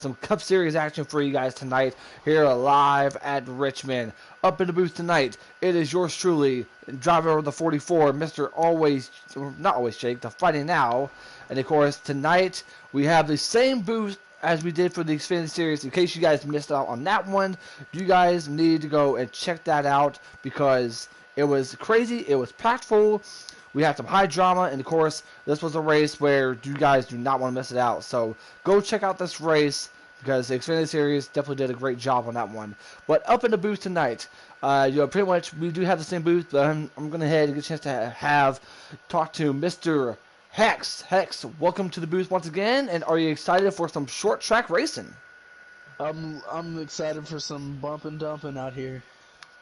some Cup Series action for you guys tonight here live at Richmond. Up in the booth tonight, it is yours truly, driver of the 44, Mr. Not Always Jake, the Fighting Now. And of course, tonight we have the same booth as we did for the Xfinity Series. In case you guys missed out on that one, you guys need to go and check that out because it was crazy. It was packed full. We had some high drama, and of course, this was a race where you guys do not want to miss it out. So go check out this race because the Xfinity Series definitely did a great job on that one. But up in the booth tonight, pretty much we do have the same booth, but I'm going to head and get a chance to talk to Mr. Hex. Hex, welcome to the booth once again, and are you excited for some short track racing? I'm excited for some bumping dumping out here.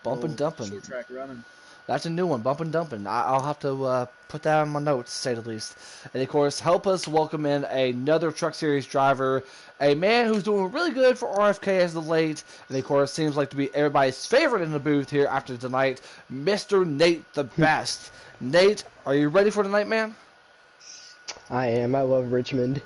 Bumping dumping. Short track running. That's a new one, bumping dumping. I'll have to put that on my notes, to say the least. And of course, help us welcome in another Truck Series driver, a man who's doing really good for RFK as of late, and of course seems like to be everybody's favorite in the booth here after tonight, Mr. Nate the Best. Nate, are you ready for tonight, man? I am. I love Richmond.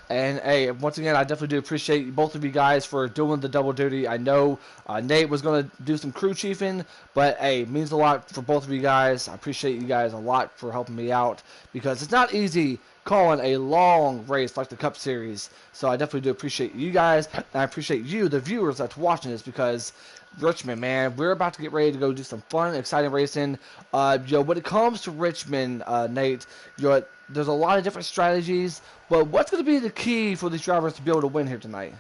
And hey, once again, I definitely do appreciate both of you guys for doing the double duty. I know Nate was going to do some crew chiefing, but hey, it means a lot for both of you guys. I appreciate you guys a lot for helping me out because it's not easy calling a long race like the Cup Series. So I definitely do appreciate you guys, and I appreciate you, the viewers that's watching this, because Richmond, man, we're about to get ready to go do some fun, exciting racing. When it comes to Richmond, Nate, there's a lot of different strategies, but what's going to be the key for these drivers to be able to win here tonight?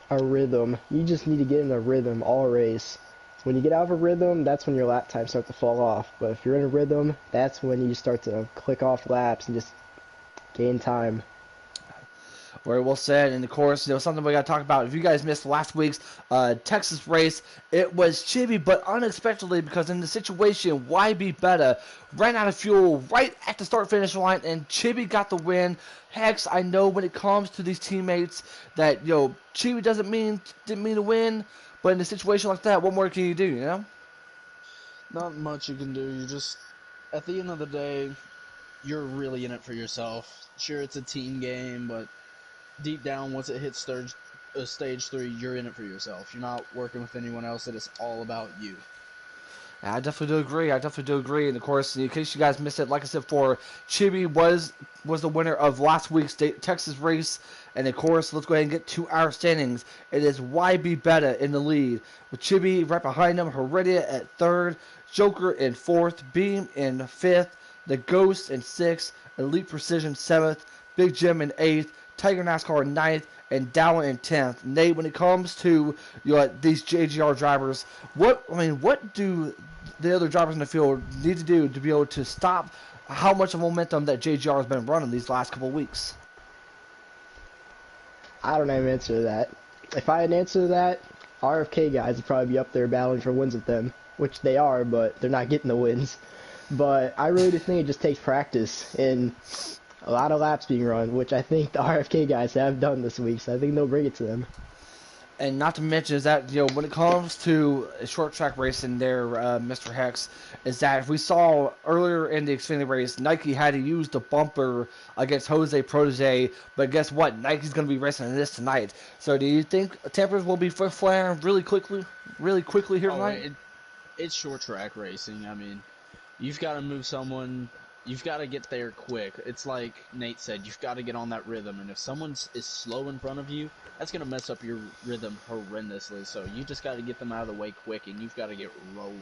A rhythm. You just need to get in a rhythm all race. When you get out of a rhythm, that's when your lap times start to fall off. But if you're in a rhythm, that's when you start to click off laps and just gain time. Very well said. And of course, something we got to talk about. If you guys missed last week's Texas race, it was chippy, but unexpectedly, because in the situation, YB Beta ran out of fuel right at the start-finish line, and Chibi got the win. Hex, I know when it comes to these teammates that Chibi didn't mean to win, but in a situation like that, what more can you do? Not much you can do. You just, at the end of the day, you're really in it for yourself. Sure, it's a team game, but deep down, once it hits stage 3, you're in it for yourself. You're not working with anyone else. It is all about you. I definitely do agree. And of course, in case you guys missed it, like I said before, Chibi was the winner of last week's Texas race. And of course, let's go ahead and get to our standings. It is YB Beta in the lead, with Chibi right behind him, Heredia at 3rd, Joker in 4th, Beam in 5th, the Ghost in 6th, Elite Precision 7th, Big Jim in 8th, Tiger NASCAR in 9th, and Dallin in 10th. Nate, when it comes to these JGR drivers, what do the other drivers in the field need to do to be able to stop how much of momentum that JGR has been running these last couple of weeks? I don't have an answer to that. If I had an answer to that, RFK guys would probably be up there battling for wins with them, which they are, but they're not getting the wins. But I really just think it just takes practice and a lot of laps being run, which I think the RFK guys have done this week, so I think they'll bring it to them. And not to mention is that, when it comes to short track racing there, Mr. Hex, is that if we saw earlier in the Xfinity race, Nike had to use the bumper against Jose Protege, but guess what? Nike's going to be racing in this tonight. So do you think tempers will be flaring really quickly here tonight? It's short track racing. I mean, you've got to move someone. You've got to get there quick. It's like Nate said, you've got to get on that rhythm. And if someone is slow in front of you, that's going to mess up your rhythm horrendously. So you just got to get them out of the way quick, and you've got to get rolling.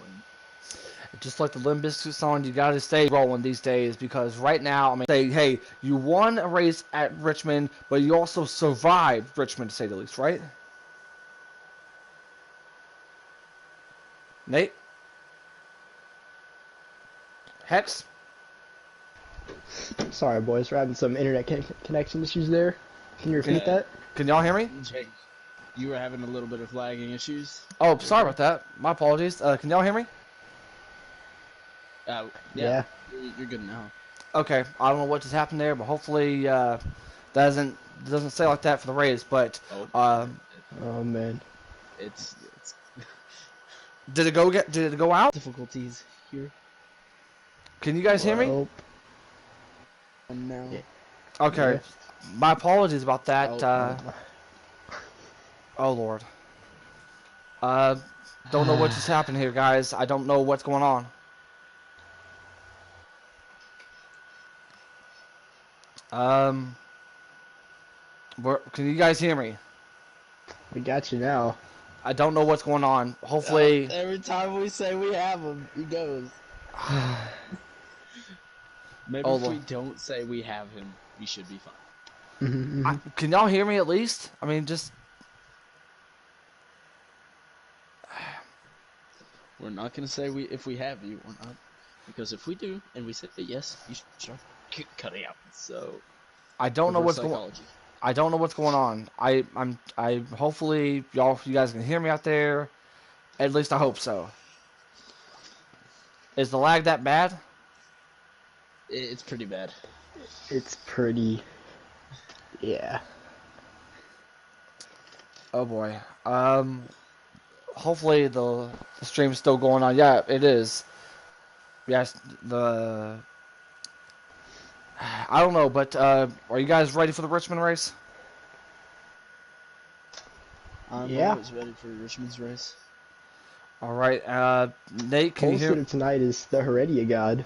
Just like the Limp Bizkit song, you got to stay rolling these days, because right now, hey, you won a race at Richmond, but you also survived Richmond, to say the least, right? Nate? Hex? Sorry, boys, we're having some internet connection issues there. Can you repeat that? Can y'all hear me? Jake, you were having a little bit of lagging issues. Oh, sorry about that. My apologies. Can y'all hear me? Yeah. You're good now. Okay, I don't know what just happened there, but hopefully doesn't say like that for the race. But oh man, it's did it go out? Difficulties here. Can you guys hear me? Nope. Now. Okay. Yeah. My apologies about that. Oh. Oh Lord. Uh, don't know what just happened here, guys. I don't know what's going on. Um, can you guys hear me? We got you now. I don't know what's going on. Hopefully, Every time we say we have him, he goes. Maybe Oh, if we Lord. don't say we have him, we should be fine. Can y'all hear me at least? I mean, just We're not gonna say if we have you or not, because if we do and we say yes, you should start cutting out. So I don't know reverse what's going. psychology. I don't know what's going on. I hopefully you guys can hear me out there. At least I hope so. Is the lag that bad? It's pretty bad. It's pretty. Yeah. Oh boy. Hopefully the stream's still going on. Yeah, it is. Yes, I don't know, but are you guys ready for the Richmond race? I'm Yeah. always ready for Richmond's race. All right, Nate, can you hear? Posted tonight is the Heredia God.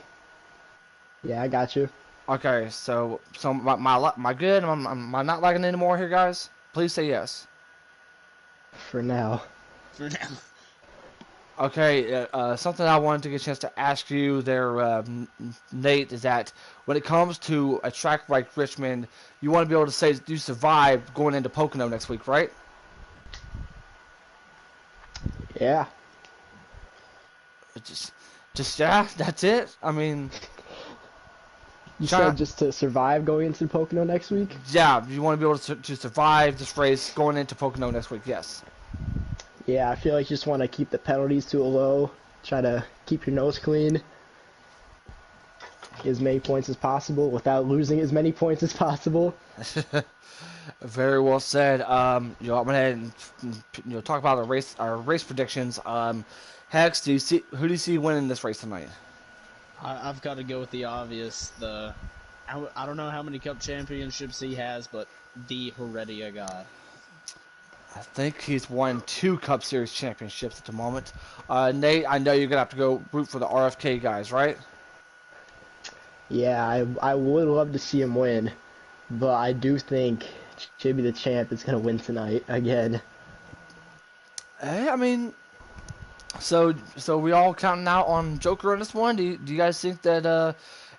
Yeah, I got you. Okay, so my good? Am I not lagging anymore here, guys? Please say yes. For now. For now. Okay, something I wanted to get a chance to ask you there, Nate, is that when it comes to a track like Richmond, you want to be able to say you survived going into Pocono next week, right? Yeah. Just yeah, that's it. I mean, You Try- said just to survive going into Pocono next week? yeah, you want to be able to survive this race going into Pocono next week, yes. Yeah, I feel like you just want to keep the penalties to a low. Try to keep your nose clean. Get as many points as possible without losing as many points as possible. Very well said. I'm gonna head and talk about our race predictions. Hex, who do you see winning this race tonight? I've got to go with the obvious. I don't know how many cup championships he has, but the Heredia God. I think he's won 2 Cup Series championships at the moment. Nate, I know you're gonna have to go root for the RFK guys, right? Yeah, I would love to see him win, but I do think Chibi the champ is going to win tonight again. I mean, so we all counting out on Joker on this one. Do you guys think that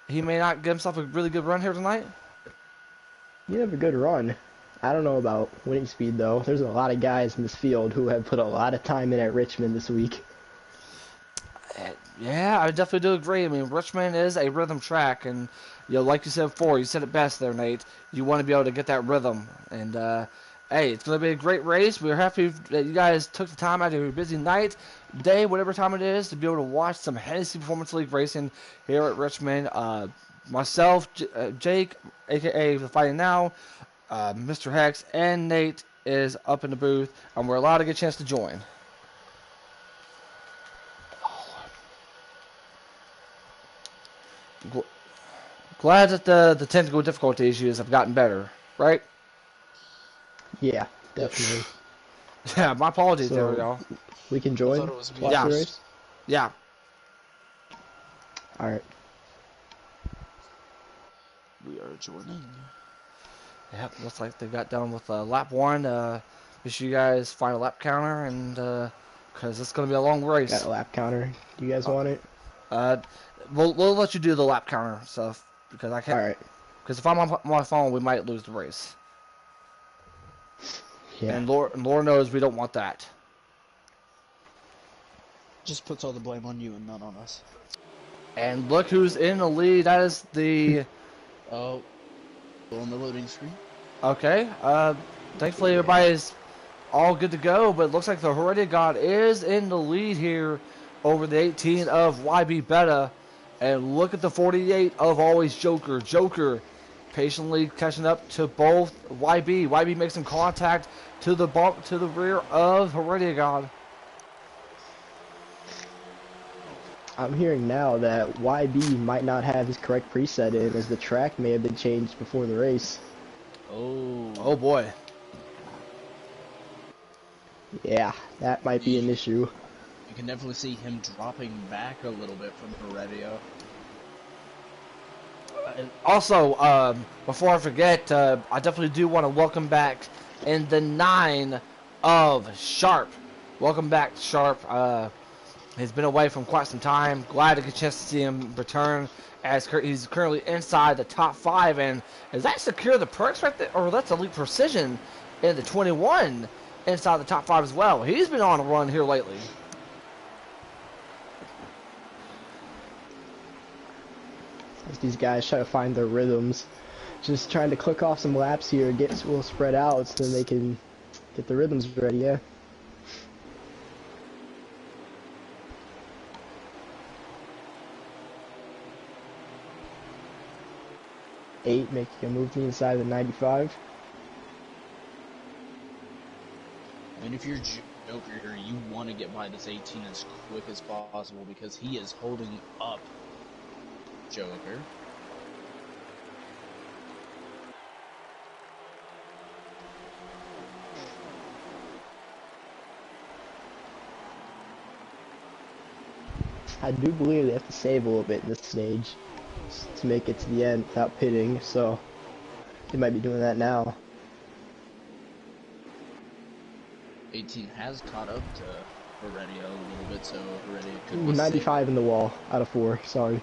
he may not get himself a really good run here tonight? You have a good run. I don't know about winning speed, though. There's a lot of guys in this field who have put a lot of time in at Richmond this week. Yeah, I definitely do agree. I mean, Richmond is a rhythm track, and like you said before, you said it best there, Nate. You want to be able to get that rhythm, and hey, it's going to be a great race. We're happy that you guys took the time out of your busy night, day, whatever time it is, to be able to watch some Hennessy Performance League racing here at Richmond. Myself, Jake, aka the Fighting Now, Mr. Hex, and Nate is up in the booth, and we're allowed to get a chance to join. Glad that the technical difficulty issues have gotten better, right? Yeah, definitely. Yeah, my apologies So, there, y'all. We can I join? thought it was Watch the yes. race? Yeah. Alright. We are joining. Yep, looks like they got done with lap 1. Make sure you guys find a lap counter, and because it's going to be a long race. Got a lap counter. Do you guys want it? We'll let you do the lap counter stuff, because I can't. Alright. Because if I'm on my phone, we might lose the race. Yeah. And Lord knows we don't want that. Just puts all the blame on you and not on us. And look who's in the lead. That is the... Oh, on the loading screen. Okay. Thankfully, everybody's all good to go, but it looks like the Heredia God is in the lead here over the 18 of YB Beta. And look at the 48 of AlwaysJokerr. Joker patiently catching up to both YB. YB makes some contact to the bump to the rear of Heredia God. I'm hearing now that YB might not have his correct preset in, as the track may have been changed before the race. Oh. Oh boy. Yeah, that might be an issue. You can definitely see him dropping back a little bit from Heredia. Also, before I forget, I definitely do want to welcome back in the 9 of Sharp. Welcome back, Sharp. He's been away from quite some time. Glad to get a chance to see him return, as he's currently inside the top 5. And does that secure the perks right there? Or that's Elite Precision in the 21 inside the top 5 as well. He's been on a run here lately. As these guys try to find their rhythms. Just trying to click off some laps here, get a little spread out so then they can get the rhythms ready, yeah. Eight making a move to the inside of the 95. I mean, if you're Joker here, you want to get by this 18 as quick as possible because he is holding up Joker. I do believe they have to save a little bit in this stage to make it to the end without pitting, so they might be doing that now. 18 has caught up to Heredia a little bit, so Heredia could be 95 safe. in the wall out of 4, sorry.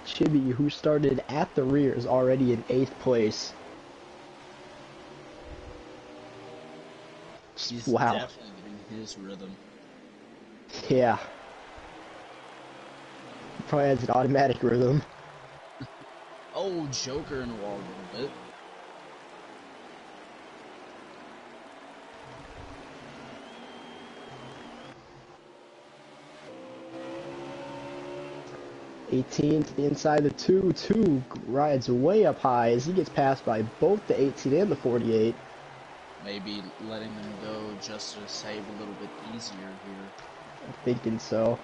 Chibi, who started at the rear, is already in 8th place. He's Wow. definitely getting his rhythm. Yeah. He probably has an automatic rhythm. Oh, Joker in the wall a little bit. '18 to the inside of the 2 rides way up high as he gets passed by both the 18 and the 48. Maybe letting them go just to save a little bit easier here. I'm thinking so.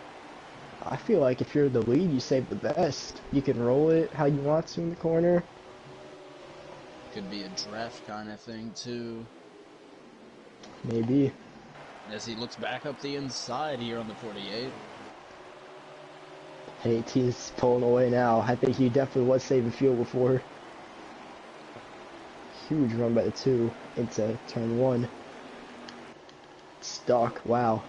I feel like if you're the lead, you save the best. You can roll it how you want to in the corner. Could be a draft kind of thing too. Maybe. As he looks back up the inside here on the 48. 18's pulling away now. I think he definitely was saving fuel before. Huge run by the 2 into turn 1. Stuck. Wow.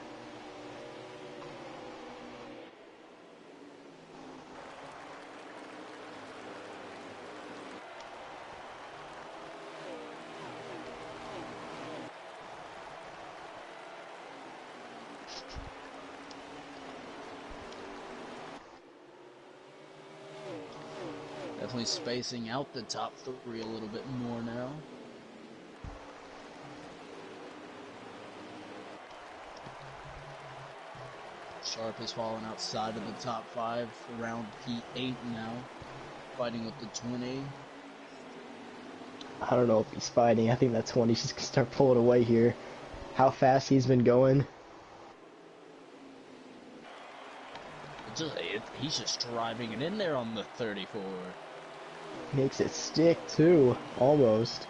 Definitely spacing out the top 3 a little bit more now. Sharp has fallen outside of the top 5, around P8 now, fighting with the 20. I don't know if he's fighting. I think that 20's just gonna start pulling away here. How fast he's been going. He's just driving it in there on the 34. Makes it stick too, almost.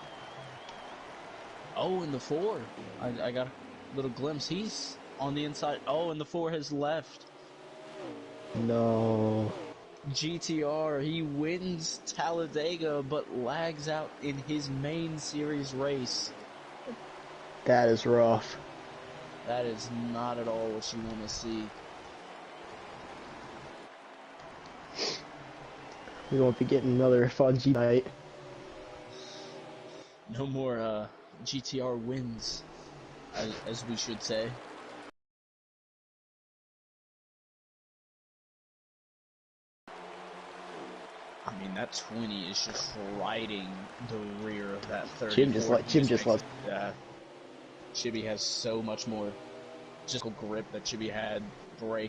Oh, and the 4. I got a little glimpse. He's on the inside. Oh, and the 4 has left. No. GTR, he wins Talladega, but lags out in his main series race. That is rough. That is not at all what you want to see. We won't be getting another fun G night. No more GTR wins, as we should say. I mean, that 20 is just riding the rear of that 34. Jim just loves. Yeah. Chibi has so much more grip that Chibi had. Brake.